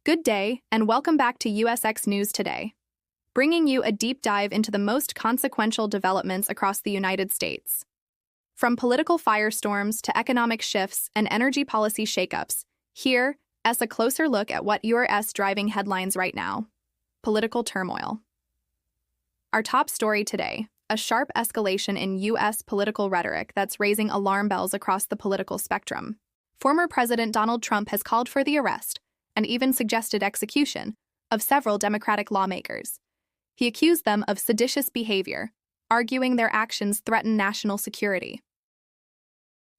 Good day, and welcome back to USX News Today, bringing you a deep dive into the most consequential developments across the United States. From political firestorms to economic shifts and energy policy shakeups, here is a closer look at what is driving headlines right now: political turmoil. Our top story today: a sharp escalation in U.S. political rhetoric that's raising alarm bells across the political spectrum. Former President Donald Trump has called for the arrest and even suggested execution of several Democratic lawmakers. He accused them of seditious behavior, arguing their actions threaten national security.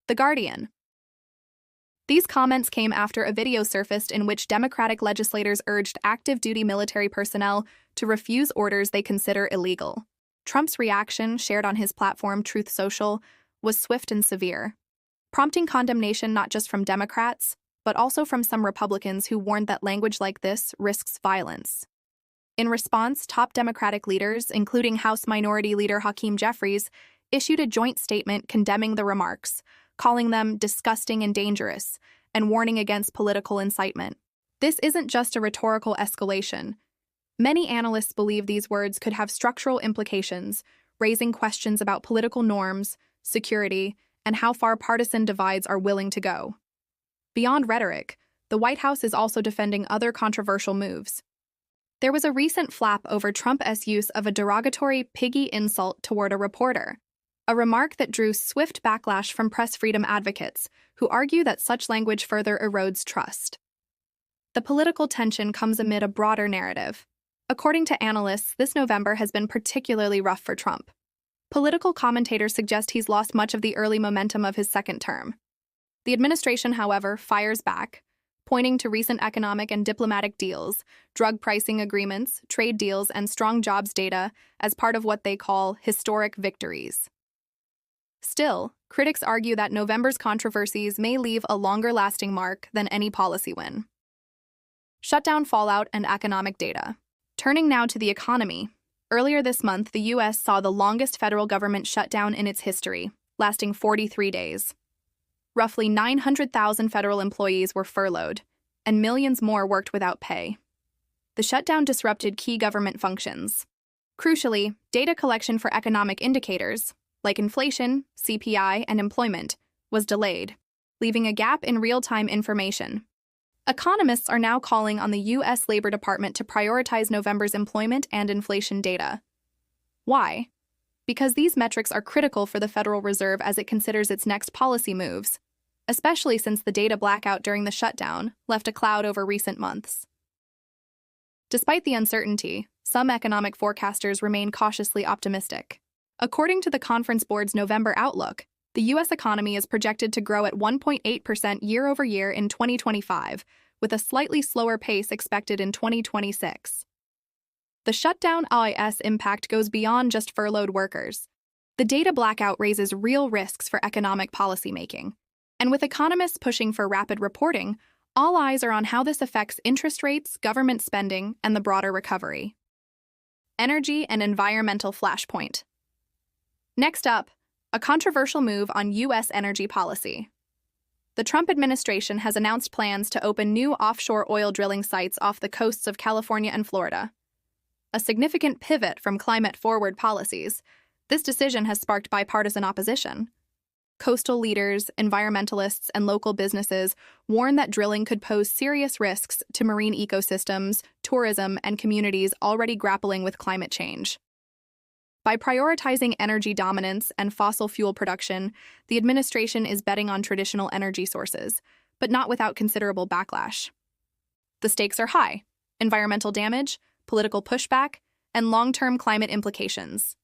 The Guardian. These comments came after a video surfaced in which Democratic legislators urged active-duty military personnel to refuse orders they consider illegal. Trump's reaction, shared on his platform Truth Social, was swift and severe, prompting condemnation not just from Democrats, but also from some Republicans who warned that language like this risks violence. In response, top Democratic leaders, including House Minority Leader Hakeem Jeffries, issued a joint statement condemning the remarks, calling them disgusting and dangerous, and warning against political incitement. This isn't just a rhetorical escalation. Many analysts believe these words could have structural implications, raising questions about political norms, security, and how far partisan divides are willing to go. Beyond rhetoric, the White House is also defending other controversial moves. There was a recent flap over Trump's use of a derogatory piggy insult toward a reporter, a remark that drew swift backlash from press freedom advocates who argue that such language further erodes trust. The political tension comes amid a broader narrative. According to analysts, this November has been particularly rough for Trump. Political commentators suggest he's lost much of the early momentum of his second term. The administration, however, fires back, pointing to recent economic and diplomatic deals, drug pricing agreements, trade deals, and strong jobs data as part of what they call historic victories. Still, critics argue that November's controversies may leave a longer-lasting mark than any policy win. Shutdown fallout and economic data. Turning now to the economy. Earlier this month, the U.S. saw the longest federal government shutdown in its history, lasting 43 days. Roughly 900,000 federal employees were furloughed, and millions more worked without pay. The shutdown disrupted key government functions. Crucially, data collection for economic indicators, like inflation, CPI, and employment, was delayed, leaving a gap in real-time information. Economists are now calling on the U.S. Labor Department to prioritize November's employment and inflation data. Why? Because these metrics are critical for the Federal Reserve as it considers its next policy moves, especially since the data blackout during the shutdown left a cloud over recent months. Despite the uncertainty, some economic forecasters remain cautiously optimistic. According to the Conference Board's November outlook, the U.S. economy is projected to grow at 1.8% year-over-year in 2025, with a slightly slower pace expected in 2026. The shutdown's impact goes beyond just furloughed workers. The data blackout raises real risks for economic policymaking. And with economists pushing for rapid reporting, all eyes are on how this affects interest rates, government spending, and the broader recovery. Energy and environmental flashpoint. Next up, a controversial move on U.S. energy policy. The Trump administration has announced plans to open new offshore oil drilling sites off the coasts of California and Florida. A significant pivot from climate-forward policies, this decision has sparked bipartisan opposition. Coastal leaders, environmentalists, and local businesses warn that drilling could pose serious risks to marine ecosystems, tourism, and communities already grappling with climate change. By prioritizing energy dominance and fossil fuel production, the administration is betting on traditional energy sources, but not without considerable backlash. The stakes are high: environmental damage, political pushback, and long-term climate implications.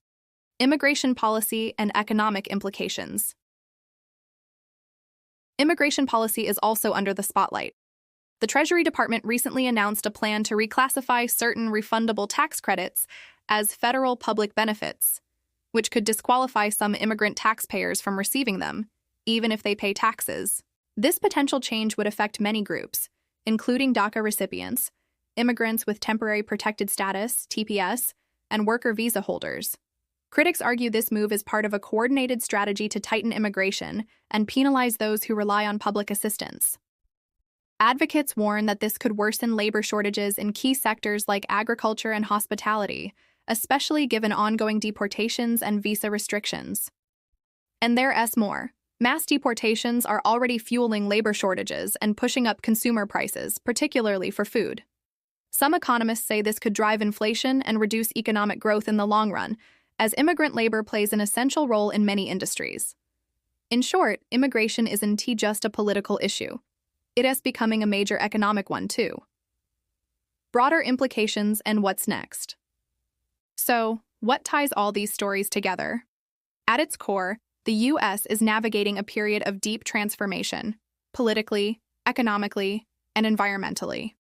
Immigration policy and economic implications. Immigration policy is also under the spotlight. The Treasury Department recently announced a plan to reclassify certain refundable tax credits as federal public benefits, which could disqualify some immigrant taxpayers from receiving them, even if they pay taxes. This potential change would affect many groups, including DACA recipients, immigrants with temporary protected status, TPS, and worker visa holders. Critics argue this move is part of a coordinated strategy to tighten immigration and penalize those who rely on public assistance. Advocates warn that this could worsen labor shortages in key sectors like agriculture and hospitality, especially given ongoing deportations and visa restrictions. And there's more. Mass deportations are already fueling labor shortages and pushing up consumer prices, particularly for food. Some economists say this could drive inflation and reduce economic growth in the long run, as immigrant labor plays an essential role in many industries. In short, immigration isn't just a political issue. It is becoming a major economic one, too. Broader implications and what's next. So, what ties all these stories together? At its core, the U.S. is navigating a period of deep transformation, politically, economically, and environmentally.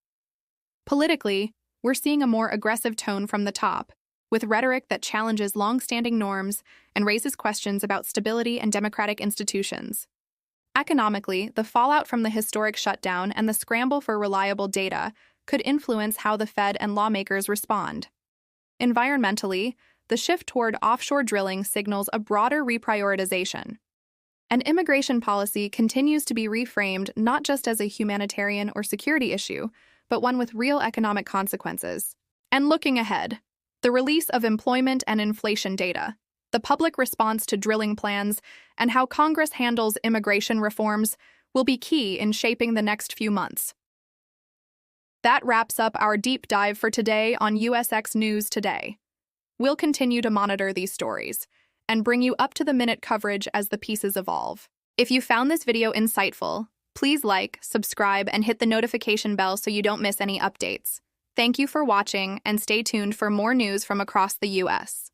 Politically, we're seeing a more aggressive tone from the top, with rhetoric that challenges long-standing norms and raises questions about stability and democratic institutions. Economically, the fallout from the historic shutdown and the scramble for reliable data could influence how the Fed and lawmakers respond. Environmentally, the shift toward offshore drilling signals a broader reprioritization. And immigration policy continues to be reframed not just as a humanitarian or security issue, but one with real economic consequences. And looking ahead, the release of employment and inflation data, the public response to drilling plans, and how Congress handles immigration reforms will be key in shaping the next few months. That wraps up our deep dive for today on USX News Today. We'll continue to monitor these stories and bring you up-to-the-minute coverage as the pieces evolve. If you found this video insightful, please like, subscribe, and hit the notification bell so you don't miss any updates. Thank you for watching, and stay tuned for more news from across the U.S.